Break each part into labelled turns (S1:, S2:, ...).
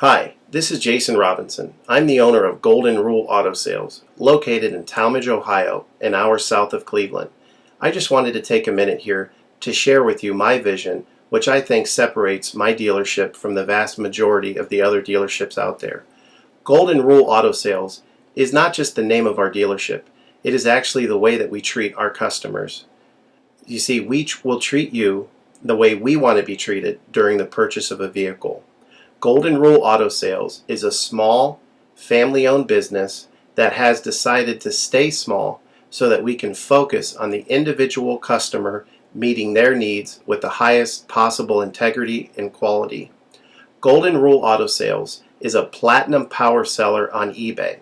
S1: Hi, this is Jason Robinson. I'm the owner of Golden Rule Auto Sales, located in Tallmadge, Ohio, an hour south of Cleveland. I just wanted to take a minute here to share with you my vision, which I think separates my dealership from the vast majority of the other dealerships out there. Golden Rule Auto Sales is not just the name of our dealership, it is actually the way that we treat our customers. You see, we will treat you the way we want to be treated during the purchase of a vehicle. Golden Rule Auto Sales is a small, family-owned business that has decided to stay small so that we can focus on the individual customer meeting their needs with the highest possible integrity and quality. Golden Rule Auto Sales is a platinum power seller on eBay.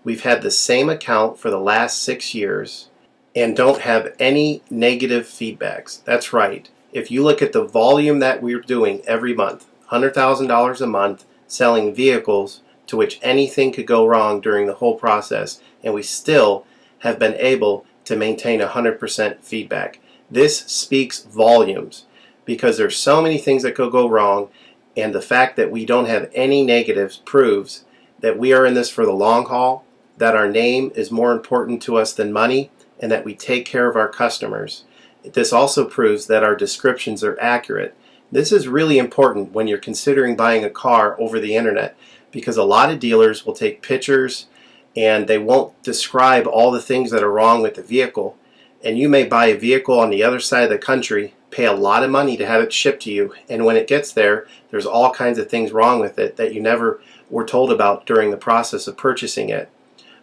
S1: We've had the same account for the last 6 years and don't have any negative feedbacks. That's right. If you look at the volume that we're doing every month, $100,000 a month selling vehicles to which anything could go wrong during the whole process, and we still have been able to maintain 100% feedback. This speaks volumes because there's so many things that could go wrong, and the fact that we don't have any negatives proves that we are in this for the long haul, that our name is more important to us than money, and that we take care of our customers. This also proves that our descriptions are accurate. This is really important when you're considering buying a car over the internet, because a lot of dealers will take pictures and they won't describe all the things that are wrong with the vehicle. And you may buy a vehicle on the other side of the country, pay a lot of money to have it shipped to you, and when it gets there, there's all kinds of things wrong with it that you never were told about during the process of purchasing it.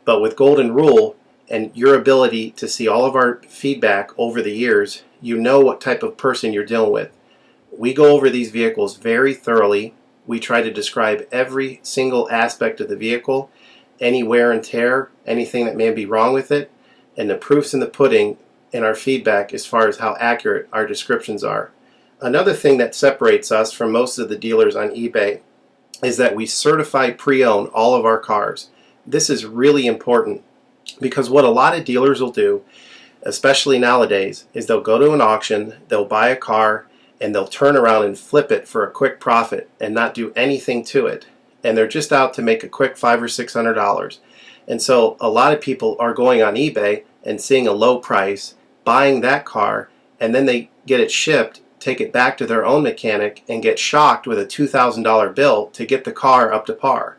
S1: But with Golden Rule and your ability to see all of our feedback over the years, you know what type of person you're dealing with. We go over these vehicles very thoroughly. We try to describe every single aspect of the vehicle, any wear and tear, anything that may be wrong with it, and the proof's in the pudding in our feedback as far as how accurate our descriptions are. Another thing that separates us from most of the dealers on eBay is that we certify pre-owned all of our cars. This is really important because what a lot of dealers will do, especially nowadays, is they'll go to an auction, they'll buy a car, and they'll turn around and flip it for a quick profit and not do anything to it. And they're just out to make a quick $500 or $600. And so a lot of people are going on eBay and seeing a low price, buying that car, and then they get it shipped, take it back to their own mechanic, and get shocked with a $2,000 bill to get the car up to par.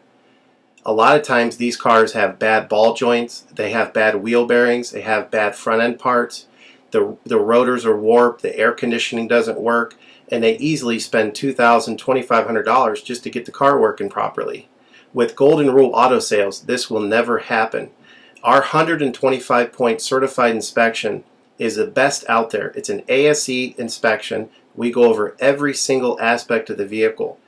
S1: A lot of times these cars have bad ball joints, they have bad wheel bearings, they have bad front end parts. The rotors are warped, the air conditioning doesn't work, and they easily spend $2,000, $2,500 just to get the car working properly. With Golden Rule Auto Sales, this will never happen. Our 125-point certified inspection is the best out there. It's an ASE inspection. We go over every single aspect of the vehicle.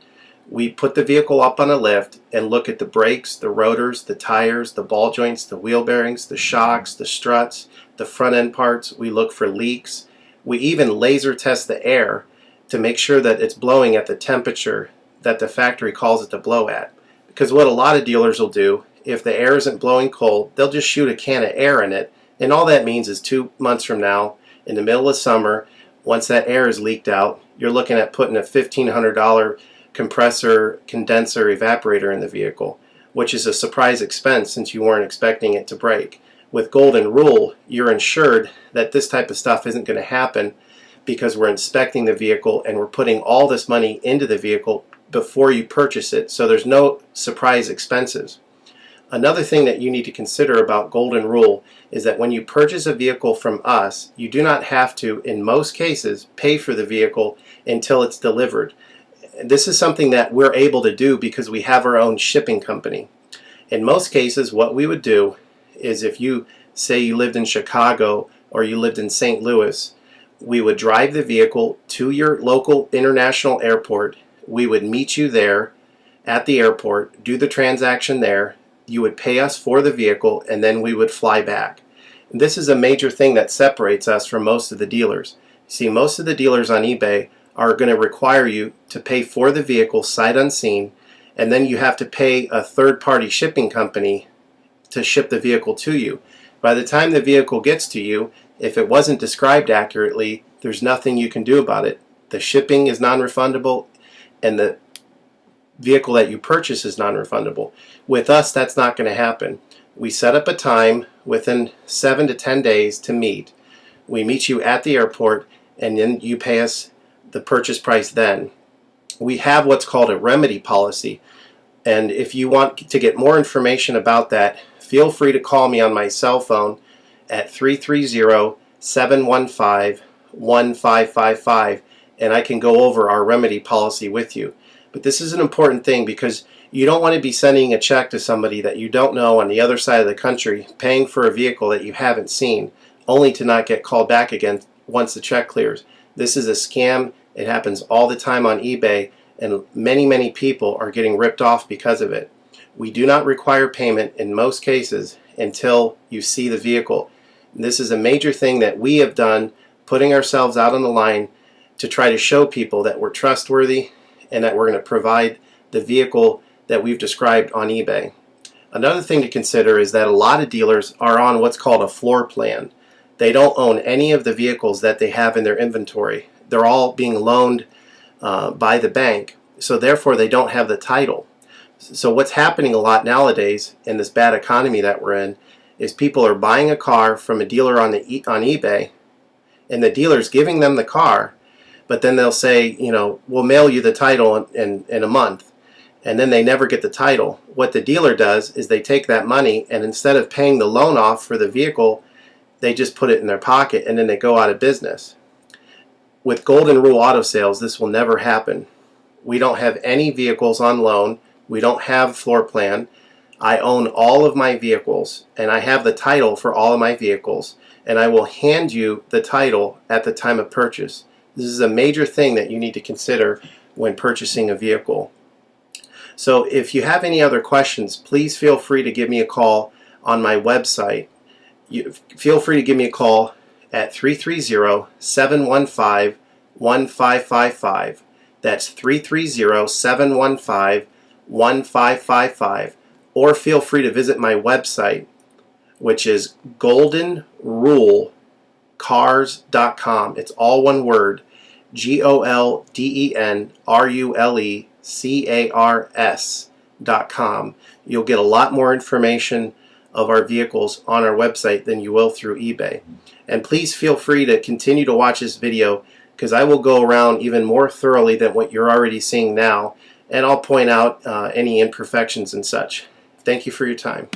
S1: We put the vehicle up on a lift and look at the brakes, the rotors, the tires, the ball joints, the wheel bearings, the shocks, the struts, the front end parts. We look for leaks. We even laser test the air to make sure that it's blowing at the temperature that the factory calls it to blow at. Because what a lot of dealers will do, if the air isn't blowing cold, they'll just shoot a can of air in it, and all that means is 2 months from now, in the middle of summer, once that air is leaked out, you're looking at putting a $1,500 compressor, condenser, evaporator in the vehicle, which is a surprise expense since you weren't expecting it to break. With Golden Rule, you're insured that this type of stuff isn't going to happen because we're inspecting the vehicle and we're putting all this money into the vehicle before you purchase it, so there's no surprise expenses. Another thing that you need to consider about Golden Rule is that when you purchase a vehicle from us, you do not have to, in most cases, pay for the vehicle until it's delivered. This is something that we're able to do because we have our own shipping company. In most cases, what we would do is if you say you lived in Chicago or you lived in St. Louis, we would drive the vehicle to your local international airport. We would meet you there at the airport, do the transaction there. You would pay us for the vehicle, and then we would fly back. And this is a major thing that separates us from most of the dealers. See, most of the dealers on eBay are going to require you to pay for the vehicle sight unseen, and then you have to pay a third-party shipping company to ship the vehicle to you. By the time the vehicle gets to you, if it wasn't described accurately, there's nothing you can do about it. The shipping is non-refundable, and the vehicle that you purchase is non-refundable. With us, that's not going to happen. We set up a time within 7 to 10 days to meet. We meet you at the airport, and then you pay us the purchase price then. We have what's called a remedy policy, and if you want to get more information about that, feel free to call me on my cell phone at 330-715-1555, and I can go over our remedy policy with you. But this is an important thing because you don't want to be sending a check to somebody that you don't know on the other side of the country, paying for a vehicle that you haven't seen, only to not get called back again once the check clears. This is a scam. It happens all the time on eBay, and many people are getting ripped off because of it. We do not require payment in most cases until you see the vehicle. And this is a major thing that we have done, putting ourselves out on the line to try to show people that we're trustworthy and that we're going to provide the vehicle that we've described on eBay. Another thing to consider is that a lot of dealers are on what's called a floor plan. They don't own any of the vehicles that they have in their inventory. They're all being loaned by the bank, so therefore they don't have the title. So what's happening a lot nowadays in this bad economy that we're in is people are buying a car from a dealer on eBay, and the dealer's giving them the car, but then they'll say, you know, we'll mail you the title in a month, and then they never get the title. What the dealer does is they take that money, and instead of paying the loan off for the vehicle, they just put it in their pocket, and then they go out of business. With Golden Rule Auto Sales, this will never happen. We don't have any vehicles on loan. We don't have floor plan. I own all of my vehicles, and I have the title for all of my vehicles, and I will hand you the title at the time of purchase. This is a major thing that you need to consider when purchasing a vehicle. So if you have any other questions, please feel free to give me a call on my website. Feel free to give me a call at 330-715-1555. That's 330-715-1555. Or feel free to visit my website, which is goldenrulecars.com. It's all one word, goldenrulecars.com. You'll get a lot more information of our vehicles on our website than you will through eBay. And please feel free to continue to watch this video, because I will go around even more thoroughly than what you're already seeing now, and I'll point out any imperfections and such. Thank you for your time.